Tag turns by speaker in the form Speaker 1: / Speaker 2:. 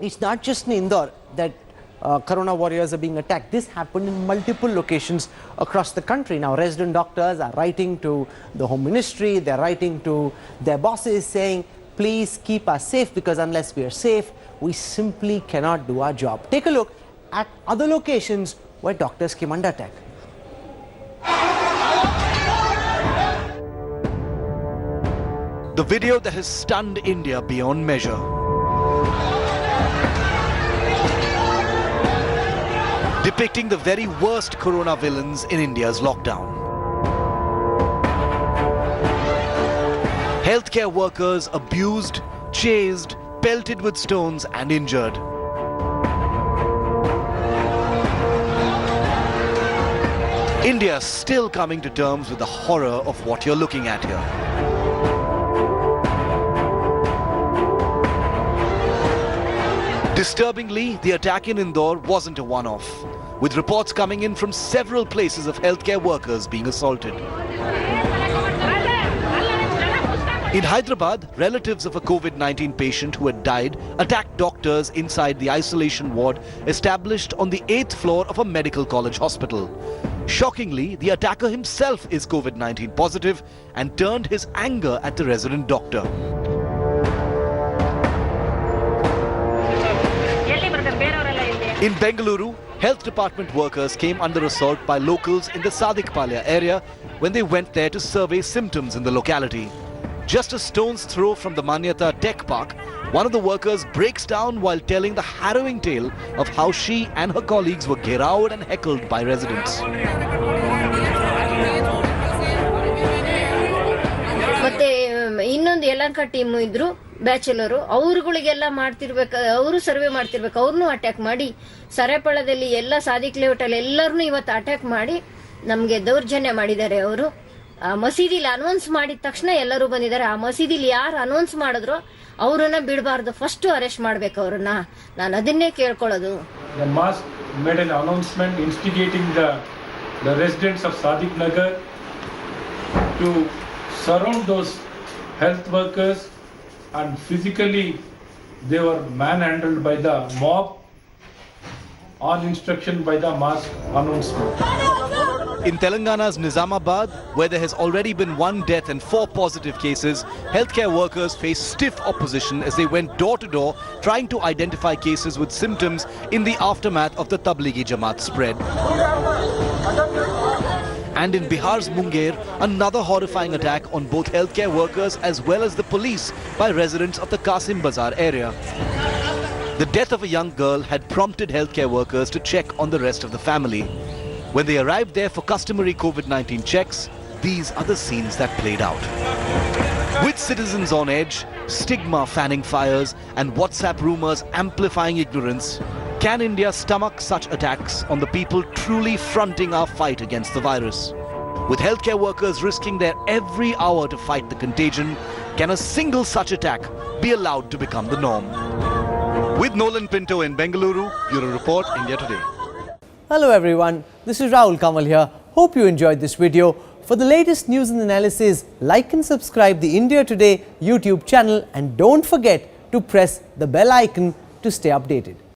Speaker 1: it's not just in Indore that corona warriors are being attacked. This happened in multiple locations across the country. Now, resident doctors are writing to the Home Ministry, they're writing to their bosses saying, please keep us safe, because unless we are safe, we simply cannot do our job. Take a look at other locations where doctors came under attack.
Speaker 2: The video that has stunned India beyond measure. Depicting the very worst corona villains in India's lockdown. Healthcare workers abused, chased, pelted with stones and injured. India still coming to terms with the horror of what you're looking at here. Disturbingly, the attack in Indore wasn't a one-off, with reports coming in from several places of healthcare workers being assaulted. In Hyderabad, relatives of a COVID-19 patient who had died attacked doctors inside the isolation ward established on the 8th floor of a medical college hospital. Shockingly, the attacker himself is COVID-19 positive and turned his anger at the resident doctor. In Bengaluru, health department workers came under assault by locals in the Sadikpalya area when they went there to survey symptoms in the locality. Just a stone's throw from the Manyata Tech Park, one of the workers breaks down while telling the harrowing tale of how she and her colleagues were gheraoed and heckled by residents.
Speaker 3: ಮತ್ತೆ ಇನ್ನೊಂದು Yelahanka team ಇದ್ರು bachelor, ಅವರುಗಳಿಗೆಲ್ಲ ಮಾಡ್ತಿರ್ಬೇಕು, ಅವರು survey ಮಾಡ್ತಿರ್ಬೇಕು, ಅವ್ರನ್ನೂ attack ಮಾಡಿ ಸರೇಪಳದಲ್ಲಿ ಎಲ್ಲ Sadiq layout ಅಲ್ಲಿ ಎಲ್ಲರನ್ನೂ ಇವತ್ತು ಅಟ್ಯಾಕ್ ಮಾಡಿ ನಮ್ಗೆ ದೌರ್ಜನ್ಯ ಮಾಡಿದ್ದಾರೆ. ಅವರು ಮಸೀದಿಲಿ ಅನೌನ್ಸ್ ಮಾಡಿದ ತಕ್ಷಣ ಎಲ್ಲರೂ ಬಂದಿದ್ದಾರೆ. ಆ ಮಸೀದಿಲಿ ಯಾರು ಅನೌನ್ಸ್ ಮಾಡಿದ್ರು ಅವರನ್ನ ಬಿಡಬಾರ್ದು, ಫಸ್ಟ್ ಅರೆಸ್ಟ್ ಮಾಡ್ಬೇಕು ಅವ್ರನ್ನ. ನಾನು ಅದನ್ನೇ ಕೇಳ್ಕೊಳ್ಳೋದು.
Speaker 4: The mosque made an announcement instigating the residents of Sadiq Nagar to surround those health workers, and physically they were manhandled by the mob on instruction by the mosque announcement.
Speaker 2: In Telangana's Nizamabad, where there has already been 1 death and 4 positive cases, healthcare workers face stiff opposition as they went door to door trying to identify cases with symptoms in the aftermath of the Tablighi Jamaat spread. And in Bihar's Munger, another horrifying attack on both healthcare workers as well as the police by residents of the Qasim Bazar area. The death of a young girl had prompted healthcare workers to check on the rest of the family. When they arrived there for customary COVID-19 checks, these are the scenes that played out. With citizens on edge, stigma fanning fires, and WhatsApp rumors amplifying ignorance, can India stomach such attacks on the people truly fronting our fight against the virus? With healthcare workers risking their every hour to fight the contagion, can a single such attack be allowed to become the norm? With Nolan Pinto in Bengaluru, Bureau Report, India Today.
Speaker 1: Hello everyone, this is Rahul Kamal here. Hope you enjoyed this video. For the latest news and analysis, like and subscribe the India Today YouTube channel, and don't forget to press the bell icon to stay updated.